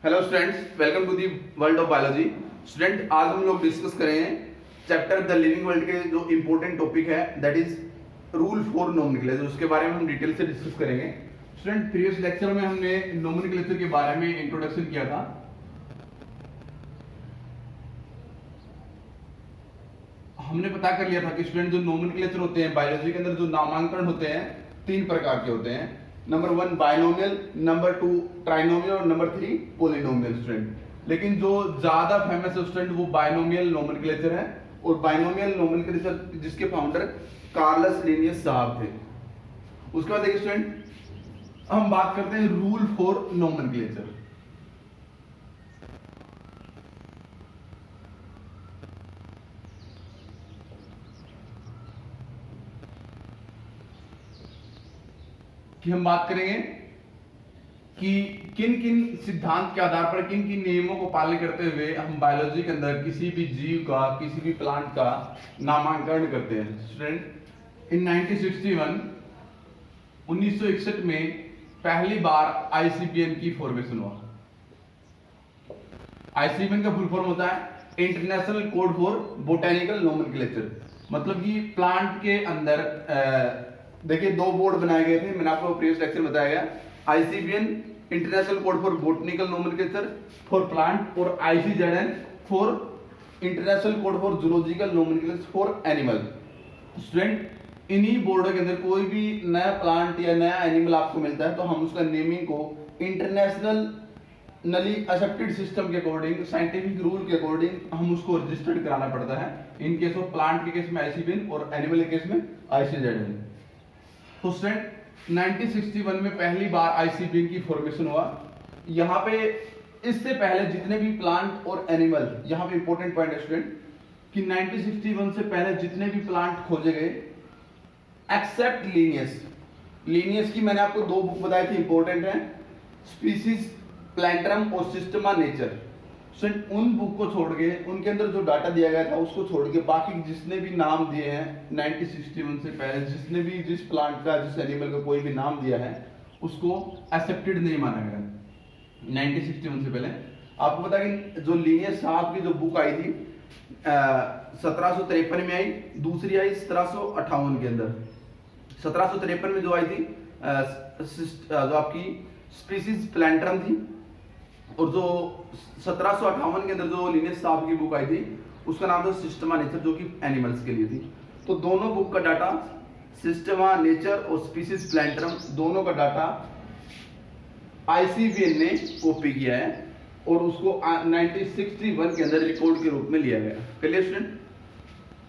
Hello students, welcome to the world of biology. Student, आज हम लोग डिस्कस करेंगे चैप्टर द लिविंग वर्ल्ड के जो इंपॉर्टेंट टॉपिक है that is rule for nomenclature. उसके बारे में हम डिटेल से डिस्कस करेंगे। स्टूडेंट, प्रीवियस लेक्चर में हमने नोमेनक्लेचर के बारे में इंट्रोडक्शन किया था। हमने पता कर लिया था कि स्टूडेंट जो नोमेनक्लेचर होते हैं बायोलॉजी के अंदर, जो नामांकन होते हैं, 3 प्रकार के होते हैं। नंबर 1 बाइनोमियल, नंबर 2 ट्राइनोमियल और नंबर 3 पॉलिनोमियल। स्टूडेंट, लेकिन जो ज्यादा फेमस है स्टूडेंट वो बाइनोमियल नोमेनक्लेचर है। और बाइनोमियल नोमेनक्लेचर जिसके फाउंडर कार्लस लिनियस साहब थे। उसके बाद देखिए स्टूडेंट, हम बात करते हैं रूल फॉर नोमेनक्लेचर। कि हम बात करेंगे कि किन किन सिद्धांत के आधार पर, किन किन नियमों को पालन करते हुए हम बायोलॉजी के अंदर किसी भी जीव का, किसी भी प्लांट का नामांकन करते हैं। स्टूडेंट, इन 1961 में पहली बार आईसीबीएन की फॉर्मेशन हुआ। आईसीबीएन का फुल फॉर्म होता है international code for botanical nomenclature. मतलब कि प्लांट के अंदर देखिए 2 बोर्ड बनाए गए थे। मैंने आपको प्रीवियस लेक्चर में बताया गया, ICBN international code for botanical nomenclature for plant और ICZN for international code for zoological nomenclature for animal. Student, इन्हीं बोर्डों के अंदर कोई भी नया प्लांट या नया एनिमल आपको मिलता है तो हम उसका नेमिंग को इंटरनेशनल नली एक्सेप्टेड सिस्टम के अकॉर्डिंग, साइंटिफिक रूल के अकॉर्डिंग हम उसको रजिस्टर्ड कराना पड़ता है। इन केस ऑफ प्लांट के केस में आईसीबीएन और एनिमल के केस में आईसीजेडएन। तो स्टूडेंट, 1961 में पहली बार आईसीबीएन की फॉर्मेशन हुआ। यहाँ पे इससे पहले जितने भी प्लांट और एनिमल, यहाँ पे इंपॉर्टेंट पॉइंट है स्टूडेंट कि 1961 से पहले जितने भी प्लांट खोजे गए एक्सेप्ट लीनियस। लीनियस की मैंने आपको 2 बुक बताई थी, इंपॉर्टेंट है, स्पीसीज प्लैंटरम और सिस्टमा नेचर। स्टूडेंट, उन बुक को छोड़ के, उनके अंदर जो डाटा दिया गया था उसको छोड़ के बाकी जिसने भी नाम दिए हैं 1961 से पहले, जिसने भी जिस प्लांट का, जिस एनिमल का कोई भी नाम दिया है उसको एक्सेप्टेड नहीं माना गया 1961 से पहले। आपको पता कि जो लीनियस साहब की जो बुक आई थी 1753 में आई, दूसरी आई 1758 के अंदर। 1753 में जो आई थी जो आपकी स्पीसीज प्लैंटरम थी, और जो 1758 के अंदर जो लिनियस साहब की बुक आई थी उसका नाम था सिस्टमा नेचर, जो कि एनिमल्स के लिए थी। तो दोनों बुक का डाटा, सिस्टमा नेचर और स्पीसीज प्लैंटरम, दोनों का डाटा आईसीबीएन ने कॉपी किया है और उसको 1961 के अंदर रिकॉर्ड के रूप में लिया गया। Clear student?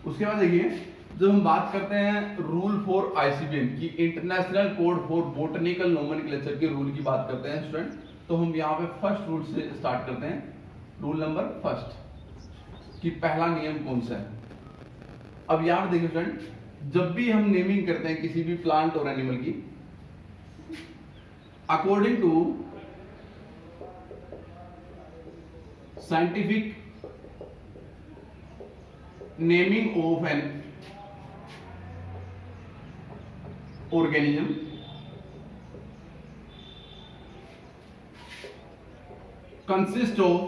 उसके बाद देखिए, जब हम बात करते हैं रूल फॉर आईसीबीएन की, international code for botanical nomenclature के रूल की बात करते हैं स्टूडेंट, तो हम यहाँ पे फर्स्ट रूल से स्टार्ट करते हैं। रूल नंबर फर्स्ट कि पहला नियम कौन सा है। अब यहाँ देखिए स्टूडेंट, जब भी हम नेमिंग करते हैं किसी भी प्लांट और एनिमल की, according to scientific naming of an organism consist of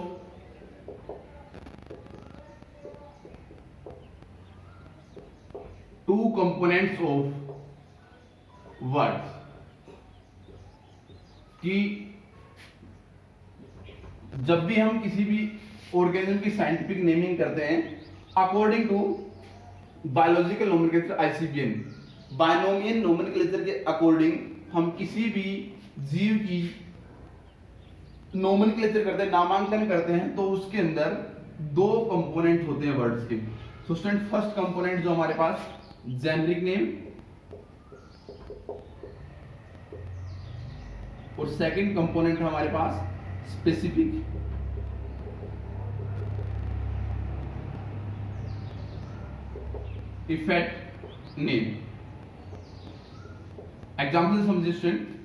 two components of words। कि जब भी हम किसी भी ऑर्गेनिज्म की साइंटिफिक नेमिंग करते हैं according to biological nomenclature ICBN, binomial nomenclature के अकॉर्डिंग हम किसी भी जीव की नोमेनक्लेचर करते हैं, नामांकन करते हैं, तो उसके अंदर 2 कंपोनेंट होते हैं वर्ड्स के। तो स्टूडेंट, फर्स्ट कंपोनेंट जो हमारे पास जेनरिक नेम और सेकंड कंपोनेंट हमारे पास स्पेसिफिक इफेक्ट नेम। एग्जाम्पल समझिए स्टूडेंट,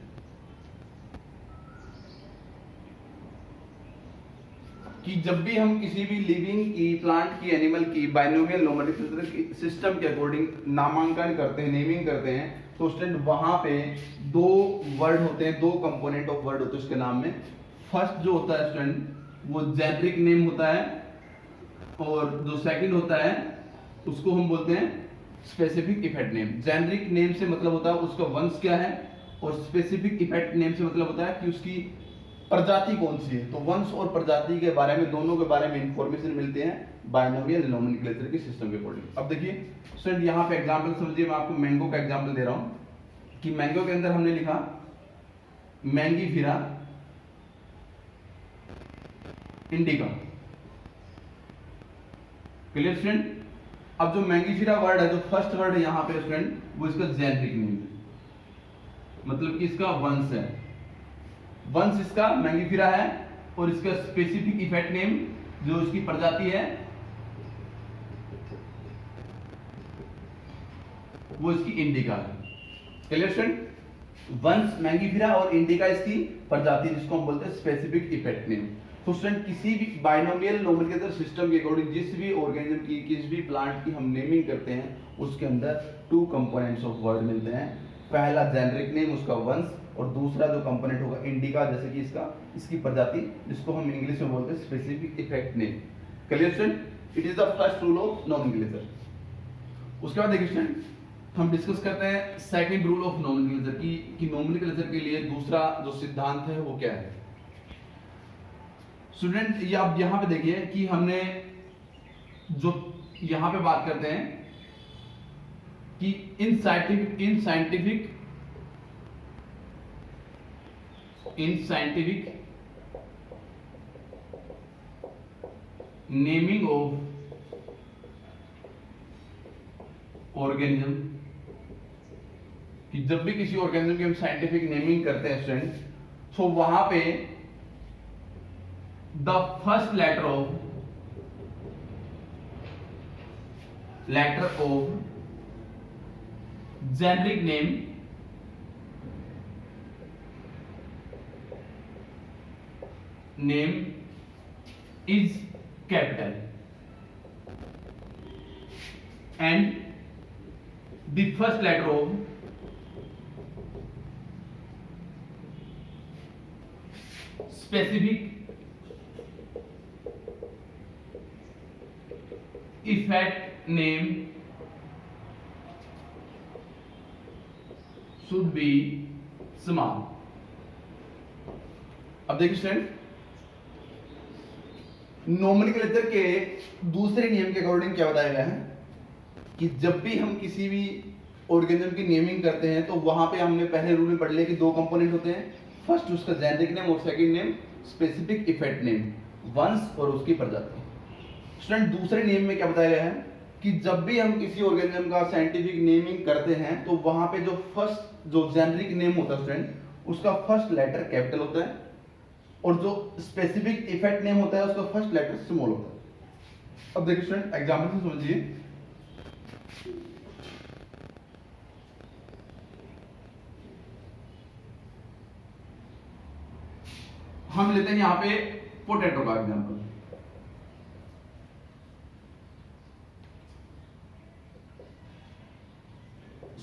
कि जब भी हम किसी भी लिविंग की, प्लांट की, एनिमल की बाइनोमियल नोमेनक्लेचर सिस्टम के अकॉर्डिंग नामांकन करते हैं, नेमिंग करते हैं, तो स्टूडेंट वहां पे 2 वर्ड होते हैं, 2 कंपोनेंट ऑफ वर्ड होते हैं उसके नाम में। फर्स्ट जो होता है स्टूडेंट वो जेनरिक नेम होता है, और जो सेकंड होता है उसको हम बोलते हैं specific effect name. Generic name से मतलब होता है उसका वंश क्या है, और स्पेसिफिक इफेक्ट नेम से मतलब होता है कि उसकी प्रजाति कौन सी है। तो वंश और प्रजाति के बारे में, दोनों के बारे में इंफॉर्मेशन मिलते हैं बाइनोमियल नोमेनक्लेचर के सिस्टम के अकॉर्डिंग। अब देखिए स्टूडेंट यहाँ पे एग्जांपल समझिए, मैं आपको मैंगो का एग्जांपल दे रहा हूं कि मैंगो के अंदर हमने लिखा मैंगीफेरा इंडिका। Clear student? अब जो मैंगीफेरा वर्ड है, जो फर्स्ट वर्ड है यहाँ पे स्टूडेंट, वो इसका जेनरिक नेम है, मतलब कि इसका वंश है, वंश इसका मैंगीफेरा है, और इसका स्पेसिफिक इफेक्ट नेम जो इसकी प्रजाति है वो इसकी इंडिका है। Clear student? वंश मैंगीफेरा और इंडिका इसकी प्रजाति, जिसको हम बोलते हैं स्पेसिफिक इफेक्ट नेम। तो स्टूडेंट किसी भी बाइनोमियल नोमेनक्लेचर सिस्टम के अकॉर्डिंग जिस भी ऑर्गेनिज्म की, किसी भी प्लांट की हम नेमिंग करते हैं, उसके अंदर टू कंपोनेंट्स ऑफ वर्ड मिलते हैं। पहला जेनरिक नेम, उसका वंश, और दूसरा जो कंपोनेंट होगा इंडिका, जैसे कि इसकी प्रजाति, जिसको हम इंग्लिश में बोलते हैं specific effect name. Clear student? It is the first rule of nomenclature. उसके बाद देखिए स्टूडेंट, हम डिस्कस करते हैं सेकंड रूल ऑफ नोमेनक्लेचर कि नोमेनक्लेचर के लिए दूसरा जो सिद्धांत है वो क्या है। स्टूडेंट ये आप यहां पे देखिए कि हमने जो यहां पे बात करते हैं कि इन साइंटिफिक नेमिंग ऑफ ऑर्गेनिज्म, कि जब भी किसी ऑर्गेनिज्म की हम साइंटिफिक नेमिंग करते हैं स्टूडेंट, तो वहां पे the first letter of generic name is capital, and the first letter of specific effect name should be small। अब देखिए स्टूडेंट, नोमेनक्लेचर के दूसरे नियम के अकॉर्डिंग क्या बताया गया है कि जब भी हम किसी भी ऑर्गेनिज्म की नेमिंग करते हैं, तो वहां पे हमने पहले रूल में पढ़ लिया कि दो कंपोनेंट होते हैं, फर्स्ट उसका जेनरिक नेम और second name specific effect name, वंश और उसकी प्रजाति। स्टूडेंट दूसरे नियम में क्या बताया गया है कि जब भी हम किसी ऑर्गेनिज्म का साइंटिफिक नेमिंग करते हैं, तो वहां पे जो फर्स्ट जो जेनरिक नेम होता है स्टूडेंट, उसका फर्स्ट लेटर कैपिटल होता है, और जो स्पेसिफिक इफेक्ट नेम होता है उसका फर्स्ट लेटर स्मॉल होता है। अब देखिए स्टूडेंट एग्जांपल से समझिए, हम लेते हैं यहां पे पोटैटो का एग्जांपल।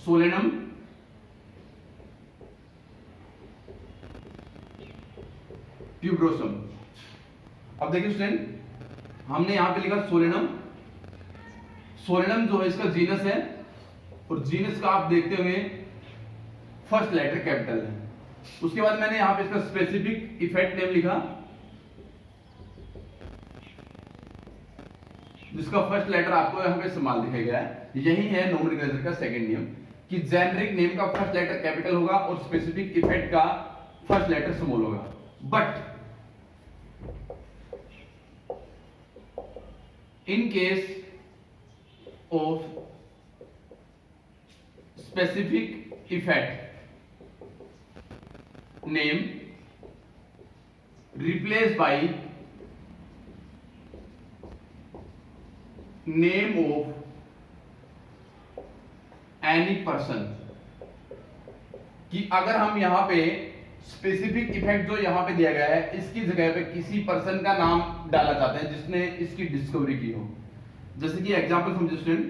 Solanum tuberosum. अब देखिए स्टूडेंट, हमने यहां पे लिखा सोलेनम। सोलेनम जो है इसका जीनस है, और जीनस का आप देखते होंगे फर्स्ट लेटर कैपिटल है। उसके बाद मैंने यहां पे इसका स्पेसिफिक इफेक्ट नेम लिखा, जिसका फर्स्ट लेटर आपको यहां पे स्मॉल दिखाया गया है। यही है नोमेनक्लेचर का सेकंड नियम कि जेनरिक नेम का फर्स्ट लेटर कैपिटल होगा और स्पेसिफिक इफेक्ट का फर्स्ट लेटर स्मॉल होगा। But in case of specific effect name replaced by name of any person, कि अगर हम यहां पे स्पेसिफिक इफेक्ट जो यहां पे दिया गया है, इसकी जगह पे किसी पर्सन का नाम डालना चाहते हैं जिसने इसकी डिस्कवरी की हो। जैसे कि एग्जांपल समझिए स्टूडेंट,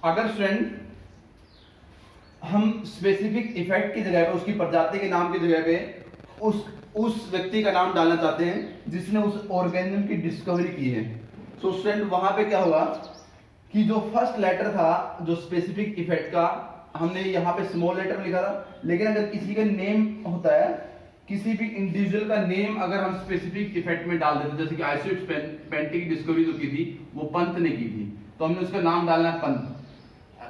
अगर स्टूडेंट हम स्पेसिफिक इफेक्ट की जगह पे, उसकी प्रजाति के नाम की जगह पे उस व्यक्ति का नाम डालना चाहते हैं जिसने उस ऑर्गेनिज्म की डिस्कवरी की है, तो स्टूडेंट वहां पे क्या होगा कि जो फर्स्ट लेटर था जो स्पेसिफिक इफेक्ट का, हमने यहाँ पे स्मॉल लेटर में लिखा था, लेकिन अगर किसी का नेम होता है, किसी भी इंडिविजुअल का नेम अगर हम स्पेसिफिक इफेक्ट में डाल देते, जैसे कि आइसोइड पेंटी की डिस्कवरी जो की थी वो पंत ने की थी, तो हमने उसका नाम डालना है पंत।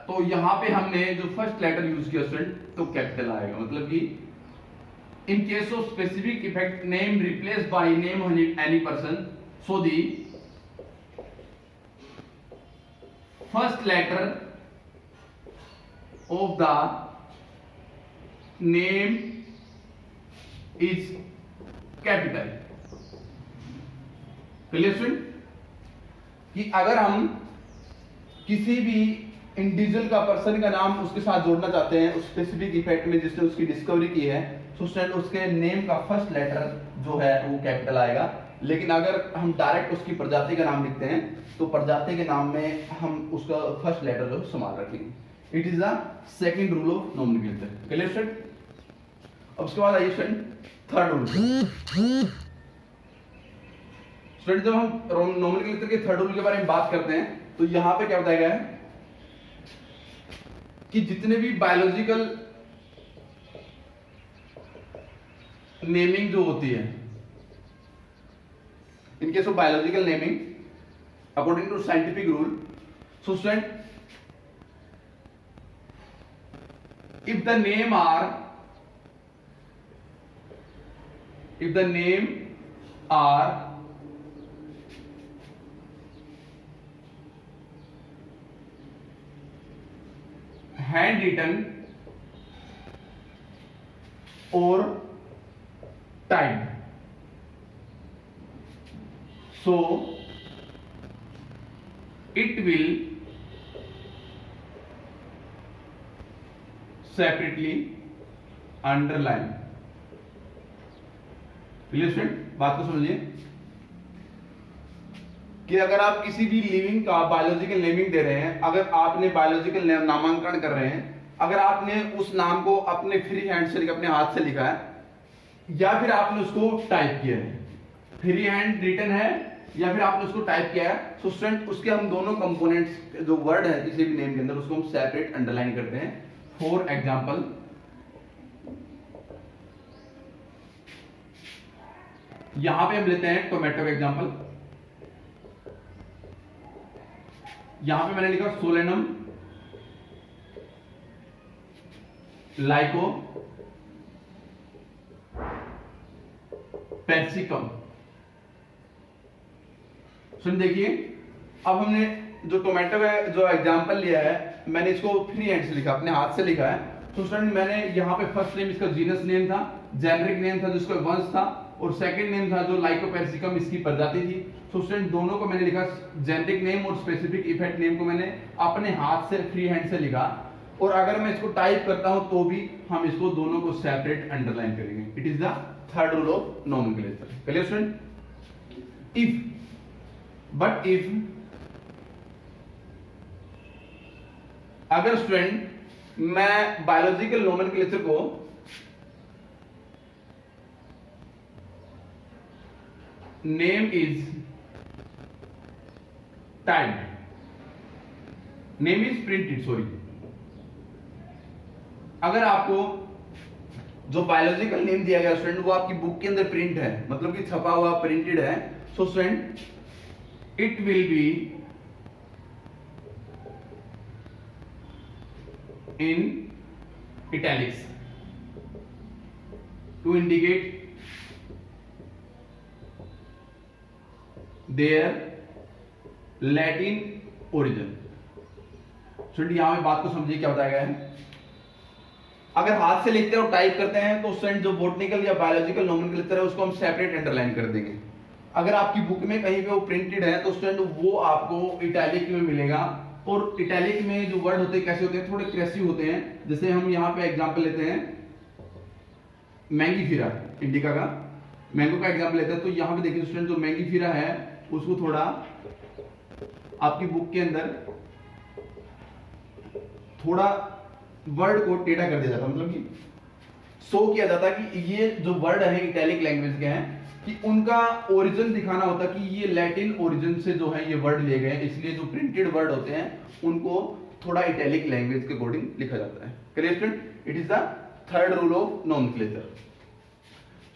तो यहाँ पे हमने जो फर्स्ट लेटर यूज किया स्टूडेंट, तो कैपिटल आएगा। मतलब कि in case of specific effect name replace by name of any person, so the first letter of the name is capital। Clear student? कि अगर हम किसी भी इंडिविजुअल का, पर्सन का नाम उसके साथ जोड़ना चाहते हैं उस स्पेसिफिक इफेक्ट में जिसने उसकी डिस्कवरी की है, तो स्टूडेंट उसके नेम का फर्स्ट लेटर जो है वो कैपिटल आएगा। लेकिन अगर हम डायरेक्ट उसकी प्रजाति का नाम लिखते हैं तो प्रजाति के नाम में हम उसका फर्स्ट लेटर जो संभाल रखेंगे। It is the second rule of nomenclature. Clear student? अब उसके बाद आइए स्टूडेंट थर्ड रूल। स्टूडेंट जब हम नोमेनक्लेचर के थर्ड रूल के बारे में बात करते हैं तो यहां पे क्या बताया गया है कि जितने भी बायोलॉजिकल नेमिंग जो होती है, in case of biological naming according to scientific rule, so student if the name are handwritten or typed, so it will separately underline. Clear student? बात को समझिए कि अगर आप किसी भी लिविंग का बायोलॉजिकल नेमिंग दे रहे हैं, अगर आपने बायोलॉजिकल नामांकन कर रहे हैं, अगर आपने उस नाम को अपने फ्री हैंड से लिखा, अपने हाथ से लिखा है, या फिर आपने उसको टाइप किया है, फ्री हैंड रिटन है या फिर आपने उसको टाइप किया है, तो स्टूडेंट उसके हम दोनों कंपोनेंट्स जो वर्ड है किसी भी नेम के अंदर उसको हम सेपरेट अंडरलाइन करते हैं। फॉर एग्जाम्पल, यहां पे हम लेते हैं टोमेटो का एग्जाम्पल। यहां पे मैंने लिखा सोलेनम लाइको पेप्सिकम। सुन देखिए, अब हमने जो टोमेटो का जो एग्जांपल लिया है, मैंने इसको फ्री हैंड से लिखा, अपने हाथ से लिखा है। तो स्टूडेंट मैंने यहाँ पे फर्स्ट नेम इसका जीनस नेम था, जेनरिक नेम था जिसका वंश था, और सेकंड नेम था जो लाइकोपेप्सिकम इसकी प्रजाति थी। तो स्टूडेंट दोनों को मैंने लिखा, जेनरिक नेम और स्पेसिफिक इफेक्ट नेम को मैंने अपने हाथ से फ्री हैंड से लिखा, और अगर मैं इसको टाइप करता हूं तो भी हम इसको दोनों को सेपरेट अंडरलाइन करेंगे। It is the third rule of nomenclature. Clear student? If अगर स्टूडेंट मैं बायोलॉजिकल नोमेनक्लेचर को name is typed, name is printed, sorry, अगर आपको जो बायोलॉजिकल नेम दिया गया स्टूडेंट वो आपकी बुक के अंदर प्रिंट है, मतलब कि छपा हुआ प्रिंटेड है, so student it will be in italics to indicate their Latin origin। Student यहां पे बात को समझिए क्या बताया गया है। अगर हाथ से लिखते हैं और टाइप करते हैं तो स्टूडेंट जो बॉटनिकल या बायोलॉजिकल नोमेनक्लेचर है उसको हम सेपरेट अंडरलाइन कर देंगे। अगर आपकी बुक में कहीं पे वो प्रिंटेड है तो स्टूडेंट वो आपको इटैलिक में मिलेगा, और इटैलिक में जो वर्ड होते हैं कैसे होते हैं, थोड़े क्रेसिव होते हैं। जैसे हम यहाँ पे एग्जांपल लेते हैं मैंगीफीरा, इंडिका का मैंगो का एग्जांपल लेते हैं, तो यहाँ पे देखिए स्टूडेंट जो मैंगीफीरा है उसको थोड़ा आपकी बुक के अंदर थोड़ा वर्ड को टेढ़ा कर दिया जाता, मतलब कि शो किया जाता कि ये जो वर्ड है इटैलिक लैंग्वेज के हैं कि उनका ओरिजिन दिखाना होता कि ये लैटिन ओरिजिन से जो है ये वर्ड लिए गए हैं, इसलिए जो प्रिंटेड वर्ड होते हैं उनको थोड़ा इटैलिक लैंग्वेज के अकॉर्डिंग लिखा जाता है। Clear student? It is the third rule of nomenclature.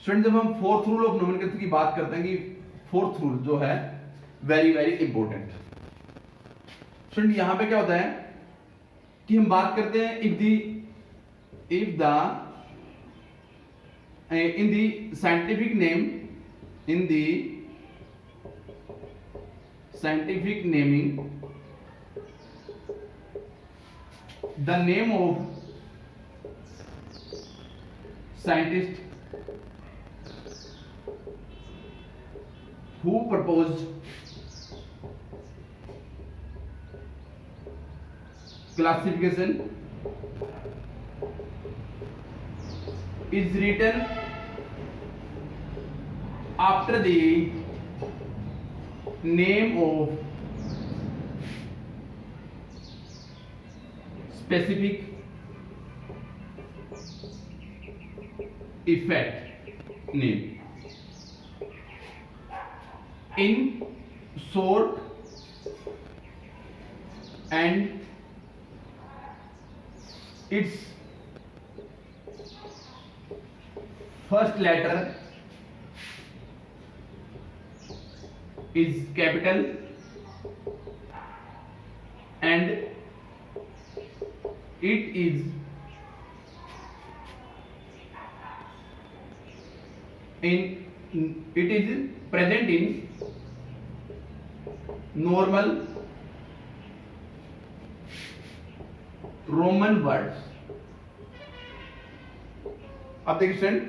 Student जब हम फोर्थ रूल ऑफ नोमेनक्लेचर की बात करते हैं कि फोर्थ रूल जो है वेरी वेरी इंपॉर्टेंट। स्टूडेंट यहां पे क्या होता है कि हम बात करते हैं if the in the scientific naming the name of scientist who proposed classification is written after the name of specific effect name. In short and its first letter is capital and it is present in normal Roman words. अब देखिए student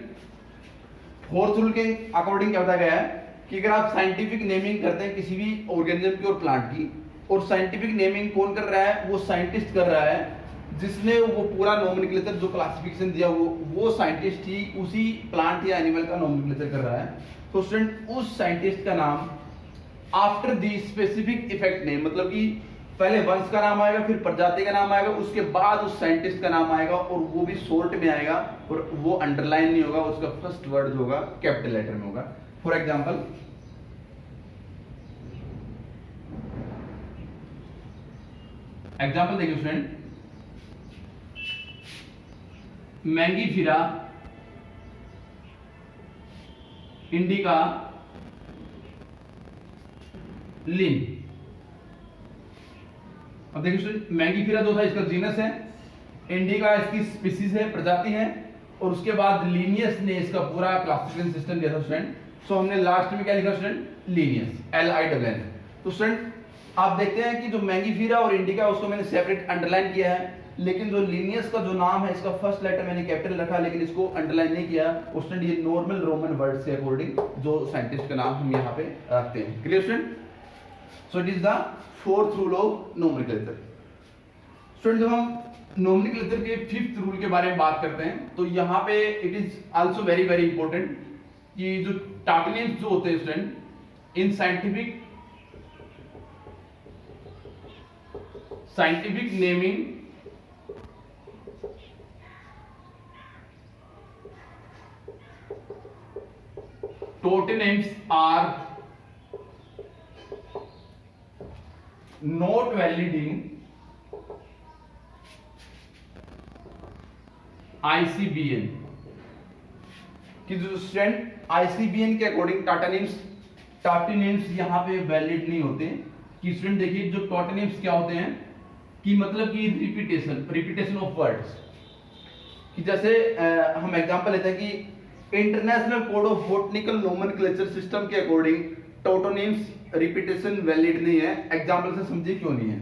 fourth rule के according क्या बताया गया है कि अगर आप साइंटिफिक नेमिंग करते हैं किसी भी ऑर्गेनिज्म की और प्लांट की, और साइंटिफिक नेमिंग कौन कर रहा है? वो साइंटिस्ट कर रहा है जिसने वो पूरा नोमेनक्लेचर जो क्लासिफिकेशन दिया वो साइंटिस्ट ही उसी प्लांट या एनिमल का नोमेनक्लेचर कर रहा है। तो स्टूडेंट उस साइंटिस्ट का नाम after the specific effect name, मतलब कि पहले वंश का नाम आएगा, फिर प्रजाति का नाम आएगा, उसके बाद उस साइंटिस्ट का नाम आएगा, और वो भी शॉर्ट में आएगा और वो अंडरलाइन नहीं होगा, उसका फर्स्ट वर्ड जो होगा कैपिटल लेटर में होगा। फॉर एग्जाम्पल देखिए स्टूडेंट, मैंगीफेरा इंडिका लिन। अब देखिए स्टूडेंट, मैंगीफेरा जो था इसका जीनस है, इंडिका इसकी स्पीसीज है, प्रजाति है, और उसके बाद लीनियस ने इसका पूरा क्लासिफिकेशन सिस्टम दिया था स्टूडेंट। सो हमने लास्ट में क्या लिखा स्टूडेंट? Linnaeus, LINN। तो स्टूडेंट आप देखते हैं कि जो मैंगीफेरा और इंडिका उसको मैंने सेपरेट अंडरलाइन किया है, लेकिन जो लीनियस का जो नाम है इसका फर्स्ट लेटर मैंने कैपिटल रखा, लेकिन इसको अंडरलाइन नहीं किया। स्टूडेंट ये नॉर्मल रोमन वर्ड से अकॉर्डिंग जो साइंटिस्ट का नाम हम यहाँ पे रखते हैं। Clear student? So it is the fourth rule of nomenclature. Student जब हम नोमेनक्लेचर के फिफ्थ रूल के बारे में बात करते हैं तो यहाँ पे it is also very very important कि जो टॉटोनिम्स जो होते हैं student in scientific naming tautonyms are not valid in ICBN कि जो स्टूडेंट ICBN के अकॉर्डिंग टॉटोनिम्स यहाँ पे वैलिड नहीं होते। कि स्टूडेंट देखिए जो टॉटोनिम्स क्या होते हैं कि मतलब कि रिपीटेशन ऑफ वर्ड्स, कि जैसे हम एग्जांपल लेते हैं कि international code of botanical nomenclature system के अकॉर्डिंग टॉटोनिम्स रिपीटेशन वैलिड नहीं है। एग्जांपल से समझिए क्यों नहीं है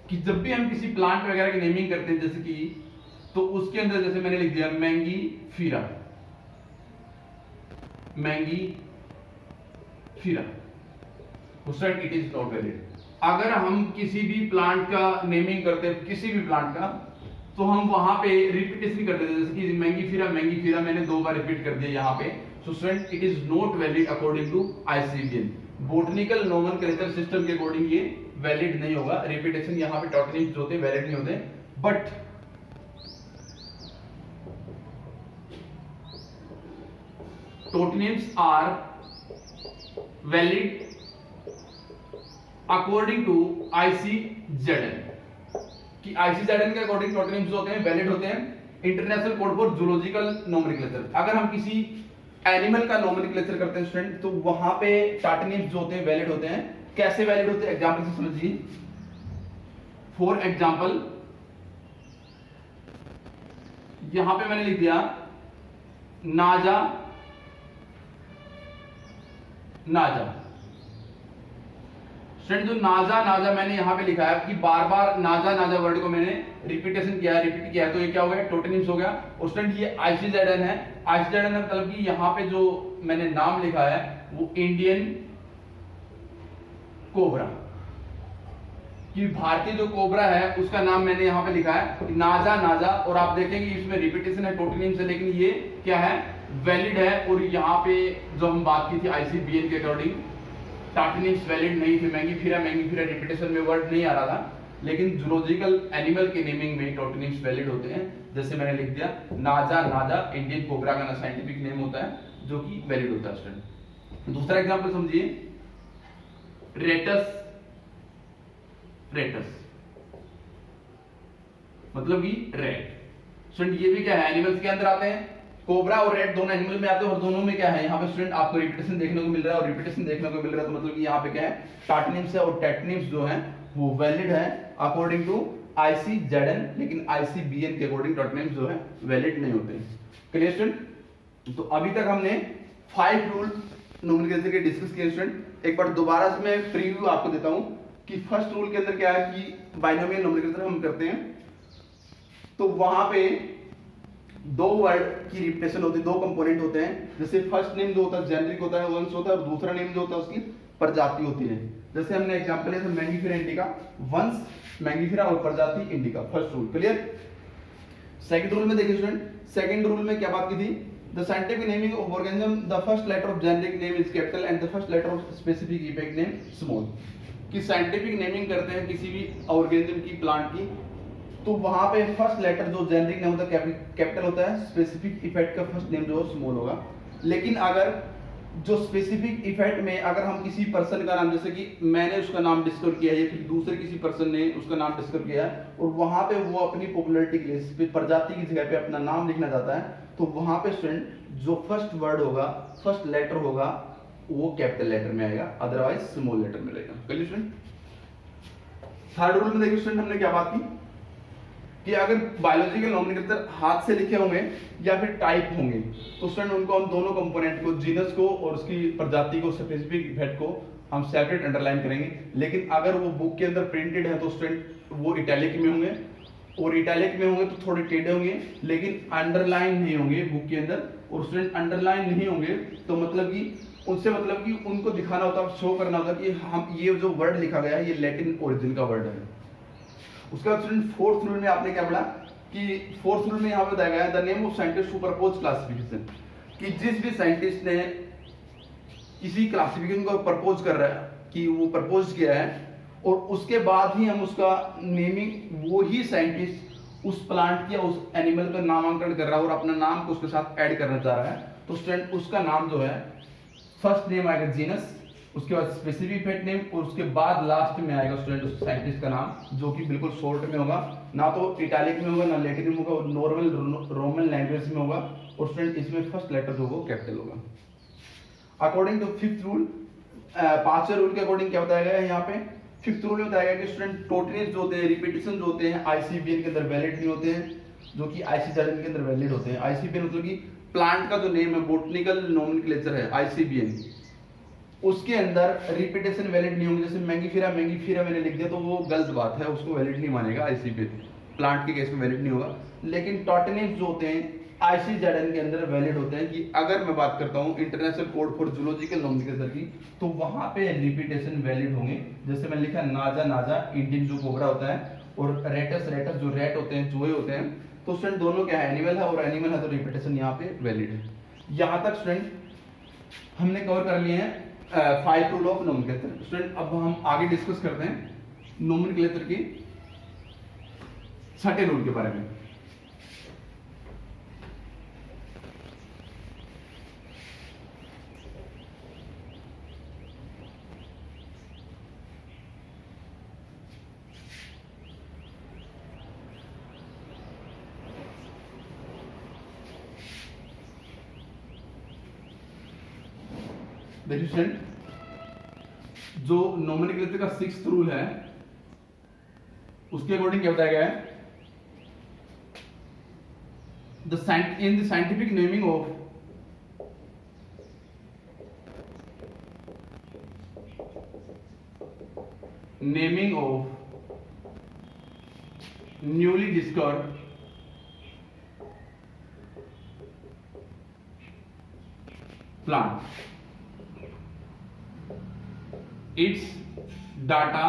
कि जब भी हम किसी प्लांट वगैरह की नेमिंग करते हैं जैसे कि, तो उसके अंदर जैसे मैंने लिख दिया Mangifera, student it is not valid. अगर हम किसी भी प्लांट का नेमिंग करते हैं किसी भी प्लांट का, तो हम वहां पे रिपीटेशन कर देते हैं, जैसे कि मैंगीफेरा मैंने 2 बार रिपीट कर दिया यहाँ पे। So student, it is not valid according to ICBN. Botanical nomenclature system के अकॉर्डिंग ये वैलिड नहीं होगा। रिपीटेशन यहाँ पे टॉटनिम्स जो होते हैं वैलिड नहीं होते, but tautonyms are valid according to ICZN, कि ICZN के अकॉर्डिंग टोटनिम्स जो होते हैं वैलिड होते हैं। International code for zoological nomenclature, अगर हम किसी एनिमल का नोमेनक्लेचर करते हैं स्टूडेंट, तो वहां पे टोटनिम्स जो होते हैं वैलिड होते हैं। कैसे वैलिड होते हैं, एग्जांपल से समझिए। फॉर एग्जांपल यहां पे मैंने लिख दिया नाजा नाजा। स्टूडेंट जो नाजा नाजा मैंने यहां पे लिखा है कि बार बार नाजा नाजा वर्ड को मैंने रिपीट किया है, तो ये क्या हो गया, टोटनिम्स हो गया। और स्टूडेंट ये ICZN है। ICZN मतलब कि यहां पे जो मैंने नाम लिखा है वो इंडियन कोबरा, कि भारतीय जो कोबरा है उसका नाम मैंने यहां पे लिखा है नाजा नाजा। और आप देखेंगे इसमें रिपीटेशन है, टोटनिम्स है, लेकिन ये क्या है, वैलिड है। और यहाँ पे जो हम बात की थी ICBN के अकॉर्डिंग टोटनिम्स वैलिड नहीं थे। मैंगीफेरा रिपीटेशन में वर्ड नहीं आ रहा था, लेकिन जूलॉजिकल एनिमल के नेमिंग में टोटनिम्स वैलिड होते हैं। जैसे मैंने लिख दिया नाजा नाजा, इंडियन कोबरा का साइंटिफिक नेम होता है जो कि वैलिड होता है स्टूडेंट। दूसरा एग्जांपल समझिए, रेटस रेटस मतलब कि रेट। स्टूडेंट ये भी क्या है, एनिमल्स के अंदर आते हैं। कोबरा और रेट दोनों एनिमल में आते हैं, और दोनों में क्या है, यहाँ पे स्टूडेंट आपको रिपीटेशन देखने को मिल रहा है, और रिपीटेशन देखने को मिल रहा है, तो मतलब कि यहाँ पे क्या है, टोटनिम्स है। और टोटनिम्स जो है वो वैलिड है अकॉर्डिंग टू ICZN, लेकिन ICBN के अकॉर्डिंग टोटनिम्स जो है वैलिड नहीं होते। Clear student? तो अभी तक हमने 5 रूल नोमेनक्लेचर के डिस्कस किए स्टूडेंट। एक बार दोबारा से मैं प्रीव्यू आपको देता हूं कि फर्स्ट रूल के अंदर क्या है कि बाइनोमियल नोमेनक्लेचर हम करते हैं, तो वहां पे 2 वर्ड की रिपीटेशन होती है, 2 कंपोनेंट होते हैं। जैसे फर्स्ट नेम जो होता है जेनेरिक होता है, वंश होता है, और दूसरा नेम जो होता है उसकी प्रजाति होती है। जैसे हमने एग्जांपल लिया था मैंगीफेरा इंडिका, वंश मैंगीफेरा और प्रजाति indica, first rule. Clear? Second rule में देखिए स्टूडेंट, सेकंड रूल में क्या बात की थी, the scientific naming of organism, the first letter of generic name is capital and the first letter of specific effect name small. कि scientific naming करते हैं किसी भी ऑर्गेनिज्म की, प्लांट की, तो वहां पे फर्स्ट लेटर जो जेनेरिक नेम होता है कैपिटल होता है, स्पेसिफिक इफेक्ट का फर्स्ट नेम जो है स्मॉल होगा। लेकिन अगर जो स्पेसिफिक इफेक्ट में अगर हम किसी पर्सन का नाम, जैसे कि मैंने उसका नाम डिस्कवर किया है या फिर दूसरे किसी पर्सन ने उसका नाम डिस्कवर किया है, और वहां पे वो अपनी पॉपुलैरिटी के लिए प्रजाति की जगह पे अपना नाम लिखना चाहता है, तो वहां पे स्टूडेंट जो फर्स्ट वर्ड होगा, फर्स्ट लेटर होगा, वो कैपिटल लेटर में आएगा, अदरवाइज स्मॉल लेटर में रहेगा। चलिए स्टूडेंट, थर्ड रूल में देखिए स्टूडेंट हमने क्या बात की कि अगर बायोलॉजिकल नोमेनक्लेचर हाथ से लिखे होंगे या फिर टाइप होंगे, तो स्टूडेंट उनको हम दोनों कंपोनेंट को, जीनस को और उसकी प्रजाति को, स्पेसिफिक इफेक्ट को हम सेपरेट अंडरलाइन करेंगे। लेकिन अगर वो बुक के अंदर प्रिंटेड है तो स्टूडेंट वो इटैलिक में होंगे, और इटैलिक में होंगे तो थोड़े टेढ़े होंगे, लेकिन अंडरलाइन नहीं होंगे बुक के अंदर। और स्टूडेंट अंडरलाइन नहीं होंगे तो मतलब कि उनसे मतलब कि उनको दिखाना होता है, शो करना होता है कि हम ये जो वर्ड लिखा गया है ये लैटिन ओरिजिन का वर्ड है। उसके बाद स्टूडेंट फोर्थ रूल में आपने क्या पढ़ा कि फोर्थ रूल में यहाँ पे बताया गया है the name of scientist who propose classification, कि जिस भी साइंटिस्ट ने किसी क्लासिफिकेशन को प्रपोज कर रहा है, कि वो प्रपोज किया है, और उसके बाद ही हम उसका नेमिंग, वो ही साइंटिस्ट उस प्लांट या उस एनिमल का नामांकन कर रहा है और अपना नाम को उसके साथ ऐड करना चाह रहा है, तो स्टूडेंट उसका नाम जो है फर्स्ट नेम आएगा जीनस, उसके बाद स्पेसिफिक इफेक्ट नेम, और उसके बाद लास्ट में आएगा स्टूडेंट उस साइंटिस्ट का नाम, जो कि बिल्कुल शॉर्ट में होगा, ना तो इटैलिक में होगा ना लैटिन में होगा, नॉर्मल रोमन लैंग्वेज में होगा। और स्टूडेंट इसमें फर्स्ट लेटर जो होगा कैपिटल होगा। अकॉर्डिंग टू फिफ्थ रूल, पांचवें रूल के अकॉर्डिंग क्या बताया गया है यहाँ पे, फिफ्थ रूल में बताया गया कि स्टूडेंट टोटनिम्स जो होते हैं, रिपीटेशन जो होते हैं, ICBN के अंदर वैलिड नहीं होते हैं, जो कि ICZN के अंदर वैलिड होते हैं। ICBN मतलब कि प्लांट का जो नेम है, बोटनिकल नोमेनक्लेचर है ICBN, उसके अंदर रिपीटेशन वैलिड नहीं होंगे। जैसे मैंगीफेरा मैंने लिख दिया तो वो गलत बात है, उसको वैलिड नहीं मानेगा ICBN, प्लांट के केस में वैलिड नहीं होगा। लेकिन टोटनिम्स जो होते हैं ICZN के अंदर वैलिड होते हैं। कि अगर मैं बात करता हूँ international code for zoological nomenclature की, तो वहां पे रिपीटेशन वैलिड होंगे। जैसे मैंने लिखा नाजा नाजा, इंडियन जो कोबरा होता है, और रेटस रेटस जो रेट होते हैं, चूहे होते हैं, तो स्टूडेंट दोनों क्या है, एनिमल है और एनिमल है, तो रिपीटेशन यहाँ पे वैलिड है। यहाँ तक स्टूडेंट हमने कवर कर लिए हैं 5 रूल ऑफ नोमेनक्लेचर। स्टूडेंट अब हम आगे डिस्कस करते हैं नोमेनक्लेचर के छठे रूल के बारे में। देखिए स्टूडेंट, जो नोमेनक्लेचर का 6th रूल है उसके अकॉर्डिंग क्या बताया गया है, in the scientific naming of newly discovered plant, its data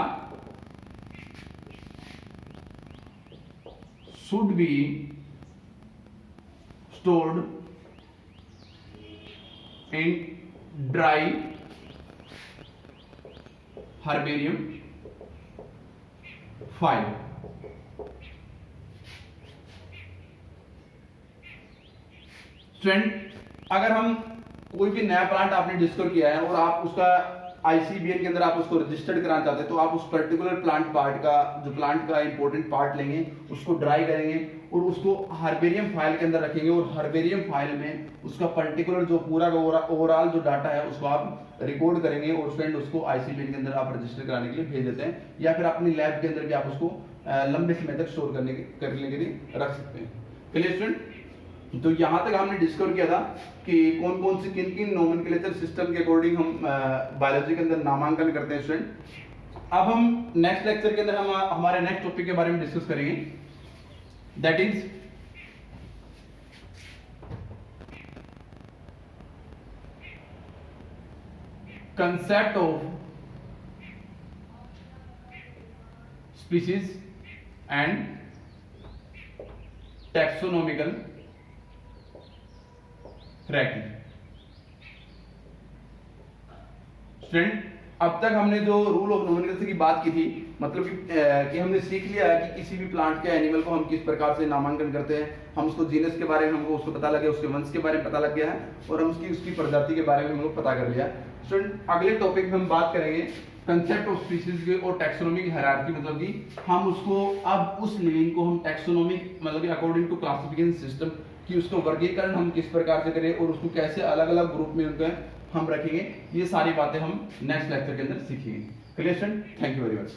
should be stored in dry herbarium file। Student, अगर हम कोई भी नया प्लांट आपने डिस्कवर किया है और आप उसका आईसीबीएन के अंदर आप उसको रजिस्टर्ड कराना चाहते हैं, तो आप उस पर्टिकुलर प्लांट पार्ट का, जो प्लांट का इंपॉर्टेंट पार्ट लेंगे, उसको ड्राई करेंगे और उसको हर्बेरियम फाइल के अंदर रखेंगे और हर्बेरियम फाइल में उसका पर्टिकुलर जो पूरा ओवरऑल जो डाटा है उसको आप रिकॉर्ड करेंगे और स्टूडेंट उसको आईसीबीएन के अंदर आप रजिस्टर कराने के लिए भेज देते हैं, या फिर अपनी लैब के अंदर भी आप उसको लंबे समय तक स्टोर करने के लिए रख सकते हैं। Clear student? तो यहां तक हमने डिस्कवर किया था कि कौन कौन से किन किन नोमेनक्लेचर सिस्टम के अकॉर्डिंग हम बायोलॉजी के अंदर नामांकन करते हैं स्टूडेंट। अब हम नेक्स्ट लेक्चर के अंदर हम हमारे नेक्स्ट टॉपिक के बारे में डिस्कस करेंगे, that is concept of species and taxonomical ranking. Student, अब तक हमने जो रूल ऑफ नोमेनक्लेचर की बात की थी, मतलब कि हमने सीख लिया है कि किसी भी प्लांट के एनिमल को हम किस प्रकार से नामांकन करते हैं, हम उसको जीनस के बारे में हमको उसको पता लग गया, उसके वंश के बारे में पता लग गया है और हम उसकी प्रजाति के बारे में हम लोग पता कर लिया। स्टूडेंट, अगले टॉपिक में हम बात करेंगे कंसेप्ट ऑफ स्पीसीज के और टैक्सोनॉमिक हायरार्की, मतलब कि हम उसको अब उस लिविंग को हम टैक्सोनॉमिक मतलब कि अकॉर्डिंग टू क्लासिफिकेशन सिस्टम कि उसको वर्गीकरण हम किस प्रकार से करें और उसको कैसे अलग अलग ग्रुप में उनको हम रखेंगे, ये सारी बातें हम नेक्स्ट लेक्चर के अंदर सीखेंगे। Clear student? Thank you very much.